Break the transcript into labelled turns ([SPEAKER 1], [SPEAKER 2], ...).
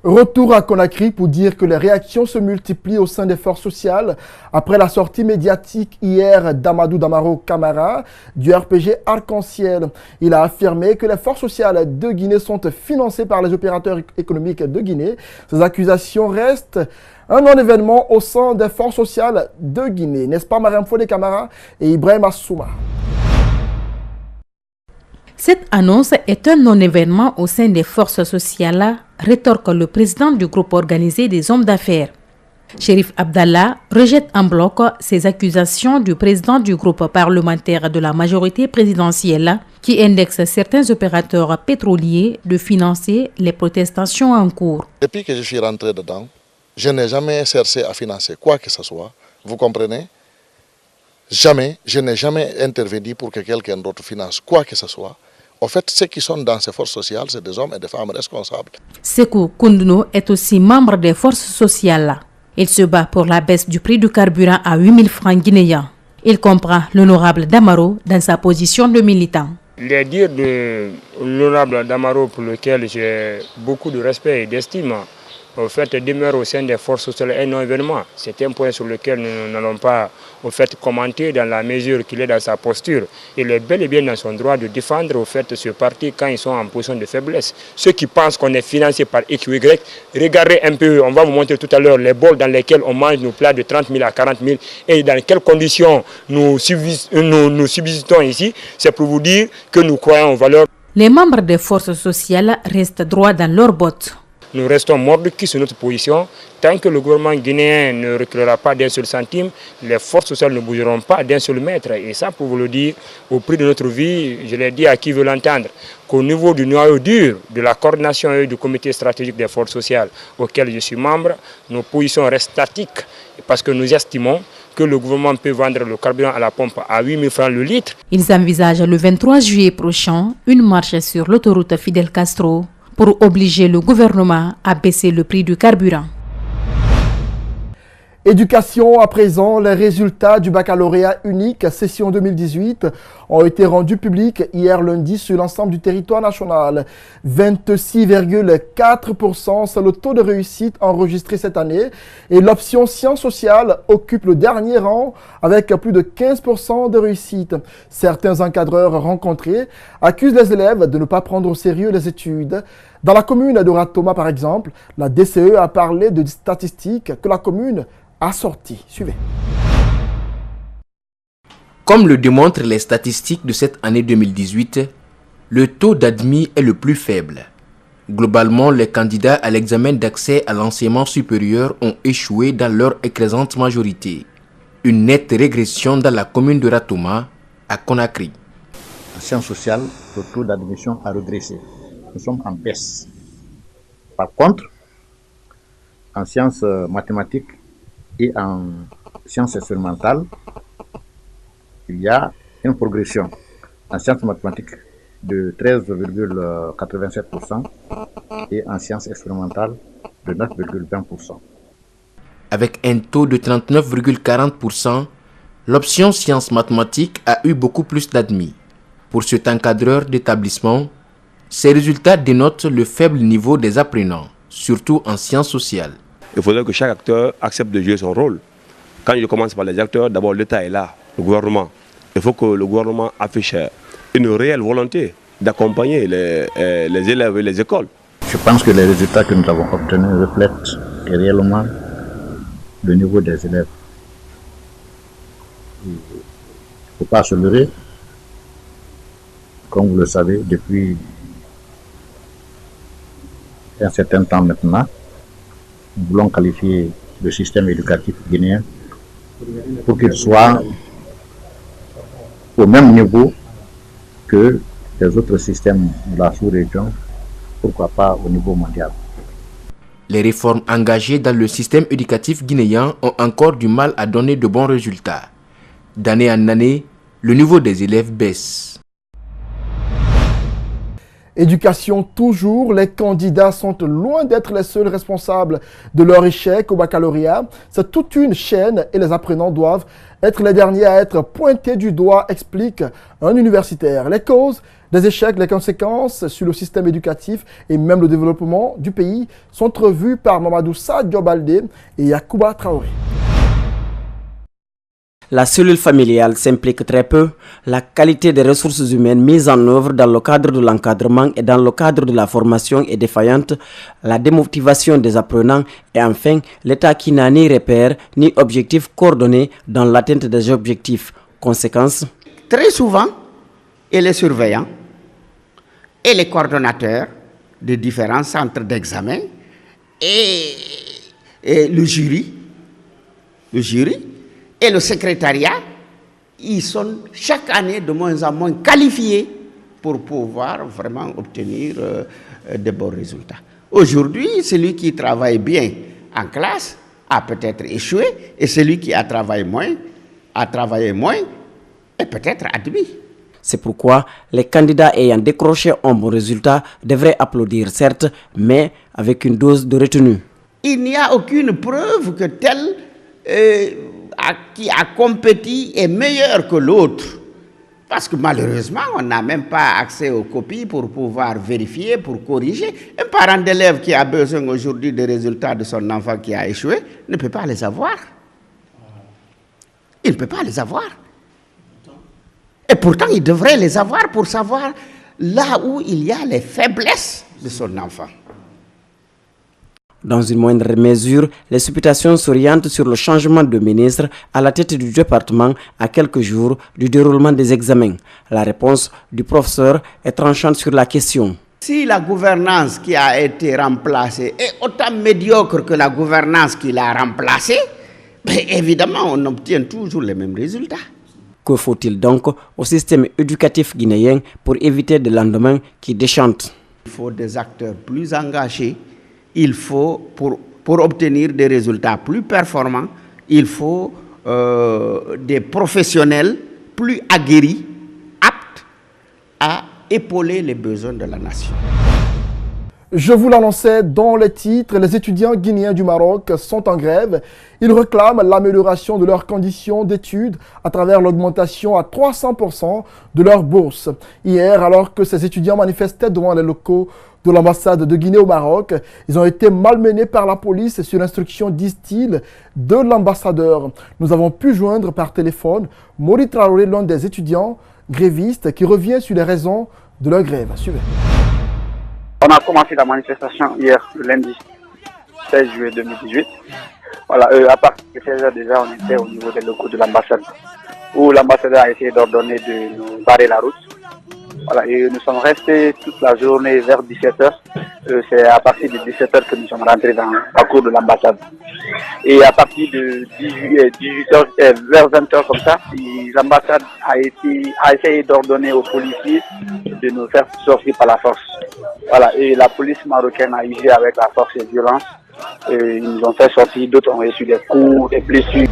[SPEAKER 1] Retour à Conakry pour dire que les réactions se multiplient au sein des forces sociales après la sortie médiatique hier d'Amadou Damaro Camara du RPG Arc-en-Ciel. Il a affirmé que les forces sociales de Guinée sont financées par les opérateurs économiques de Guinée. Ces accusations restent un non-événement au sein des forces sociales de Guinée. N'est-ce pas Mariam Fodé Camara et Ibrahim Assouma?
[SPEAKER 2] Cette annonce est un non-événement au sein des forces sociales, rétorque le président du groupe organisé des hommes d'affaires. Chérif Abdallah rejette en bloc ces accusations du président du groupe parlementaire de la majorité présidentielle qui indexe certains opérateurs pétroliers de financer les protestations en cours.
[SPEAKER 3] Depuis que je suis rentré dedans, je n'ai jamais cherché à financer quoi que ce soit. Vous comprenez? Jamais, je n'ai jamais intervenu pour que quelqu'un d'autre finance quoi que ce soit. En fait, ceux qui sont dans ces forces sociales, c'est des hommes et des femmes responsables.
[SPEAKER 2] Sekou Koundounou est aussi membre des forces sociales. Il se bat pour la baisse du prix du carburant à 8 000 francs guinéens. Il comprend l'honorable Damaro dans sa position de militant.
[SPEAKER 4] Les dires de l'honorable Damaro, pour lequel j'ai beaucoup de respect et d'estime, au fait, demeure au sein des forces sociales un non-événement. C'est un point sur lequel nous n'allons pas au fait, commenter dans la mesure qu'il est dans sa posture. Il est bel et bien dans son droit de défendre au fait, ce parti quand ils sont en position de faiblesse. Ceux qui pensent qu'on est financé par X ou Y, regardez un peu, on va vous montrer tout à l'heure les bols dans lesquels on mange nos plats de 30 000 à 40 000 et dans quelles conditions nous subsistons ici. C'est pour vous dire que nous croyons aux valeurs.
[SPEAKER 2] Les membres des forces sociales restent droits dans leurs bottes.
[SPEAKER 4] Nous restons mordicus sur notre position. Tant que le gouvernement guinéen ne reculera pas d'un seul centime, les forces sociales ne bougeront pas d'un seul mètre. Et ça, pour vous le dire, au prix de notre vie, je l'ai dit à qui veut l'entendre, qu'au niveau du noyau dur de la coordination et du comité stratégique des forces sociales auquel je suis membre, nos positions restent statiques parce que nous estimons que le gouvernement peut vendre le carburant à la pompe à 8 000 francs le litre.
[SPEAKER 2] Ils envisagent le 23 juillet prochain une marche sur l'autoroute Fidel Castro pour obliger le gouvernement à baisser le prix du carburant.
[SPEAKER 1] Éducation à présent, les résultats du baccalauréat unique session 2018 ont été rendus publics hier lundi sur l'ensemble du territoire national. 26,4%, c'est le taux de réussite enregistré cette année et l'option sciences sociales occupe le dernier rang avec plus de 15% de réussite. Certains encadreurs rencontrés accusent les élèves de ne pas prendre au sérieux les études. Dans la commune de Ratoma par exemple, la DCE a parlé de statistiques que la commune a sorti. Suivez.
[SPEAKER 5] Comme le démontrent les statistiques de cette année 2018, le taux d'admis est le plus faible. Globalement, les candidats à l'examen d'accès à l'enseignement supérieur ont échoué dans leur écrasante majorité. Une nette régression dans la commune de Ratoma, à Conakry.
[SPEAKER 6] En sciences sociales, le taux d'admission a redressé. Nous sommes en baisse. Par contre, en sciences mathématiques et en sciences expérimentales, il y a une progression. En sciences mathématiques de 13,87% et en sciences expérimentales de 9,20%.
[SPEAKER 5] Avec un taux de 39,40%, l'option sciences mathématiques a eu beaucoup plus d'admis. Pour cet encadreur d'établissement, ces résultats dénotent le faible niveau des apprenants, surtout en sciences sociales.
[SPEAKER 7] Il faudrait que chaque acteur accepte de jouer son rôle. Quand je commence par les acteurs, d'abord l'État est là, le gouvernement. Il faut que le gouvernement affiche une réelle volonté d'accompagner les élèves et les écoles.
[SPEAKER 6] Je pense que les résultats que nous avons obtenus reflètent réellement le niveau des élèves. Il ne faut pas se leurrer. Comme vous le savez, depuis un certain temps maintenant, nous voulons qualifier le système éducatif guinéen pour qu'il soit au même niveau que les autres systèmes de la sous-région, pourquoi pas au niveau mondial.
[SPEAKER 5] Les réformes engagées dans le système éducatif guinéen ont encore du mal à donner de bons résultats. D'année en année, le niveau des élèves baisse.
[SPEAKER 1] Éducation toujours, les candidats sont loin d'être les seuls responsables de leur échec au baccalauréat. C'est toute une chaîne et les apprenants doivent être les derniers à être pointés du doigt, explique un universitaire. Les causes des échecs, les conséquences sur le système éducatif et même le développement du pays sont revues par Mamadou Sadio Baldé et Yacouba Traoré.
[SPEAKER 8] La cellule familiale s'implique très peu. La qualité des ressources humaines mises en œuvre dans le cadre de l'encadrement et dans le cadre de la formation est défaillante. La démotivation des apprenants et enfin l'État qui n'a ni repère ni objectif coordonné dans l'atteinte des objectifs. Conséquence,
[SPEAKER 9] très souvent, et les surveillants et les coordonnateurs de différents centres d'examen et le jury et le secrétariat, ils sont chaque année de moins en moins qualifiés pour pouvoir vraiment obtenir de bons résultats. Aujourd'hui, celui qui travaille bien en classe a peut-être échoué et celui qui a travaillé moins est peut-être admis.
[SPEAKER 8] C'est pourquoi les candidats ayant décroché un bon résultat devraient applaudir, certes, mais avec une dose de retenue.
[SPEAKER 9] Il n'y a aucune preuve que tel qui a compétit est meilleur que l'autre. Parce que malheureusement, on n'a même pas accès aux copies pour pouvoir vérifier, pour corriger. Un parent d'élève qui a besoin aujourd'hui des résultats de son enfant qui a échoué ne peut pas les avoir. Il ne peut pas les avoir. Et pourtant, il devrait les avoir pour savoir là où il y a les faiblesses de son enfant.
[SPEAKER 8] Dans une moindre mesure, les supputations s'orientent sur le changement de ministre à la tête du département à quelques jours du déroulement des examens. La réponse du professeur est tranchante sur la question.
[SPEAKER 9] Si la gouvernance qui a été remplacée est autant médiocre que la gouvernance qui l'a remplacée, évidemment, on obtient toujours les mêmes résultats.
[SPEAKER 8] Que faut-il donc au système éducatif guinéen pour éviter des lendemains qui déchantent?
[SPEAKER 9] Il faut des acteurs plus engagés. Il faut, pour obtenir des résultats plus performants, il faut des professionnels plus aguerris, aptes à épauler les besoins de la nation.
[SPEAKER 1] Je vous l'annonçais dans les titres, les étudiants guinéens du Maroc sont en grève. Ils réclament l'amélioration de leurs conditions d'études à travers l'augmentation à 300% de leur bourse. Hier, alors que ces étudiants manifestaient devant les locaux de l'ambassade de Guinée au Maroc, ils ont été malmenés par la police sur instruction, disent-ils, de l'ambassadeur. Nous avons pu joindre par téléphone Mori Traoré, l'un des étudiants grévistes, qui revient sur les raisons de leur grève. Suivez.
[SPEAKER 10] On a commencé la manifestation hier, le lundi 16 juillet 2018. Voilà, à partir de 16h déjà, on était au niveau des locaux de l'ambassade, où l'ambassadeur a essayé d'ordonner de nous barrer la route. Voilà, et nous sommes restés toute la journée vers 17h. C'est à partir de 17h que nous sommes rentrés dans la cour de l'ambassade. Et à partir de 18h, vers 20h comme ça, l'ambassade a essayé d'ordonner aux policiers de nous faire sortir par la force. Voilà, et la police marocaine a usé avec la force et violence. Ils nous ont fait sortir, d'autres ont reçu des coups, des blessures.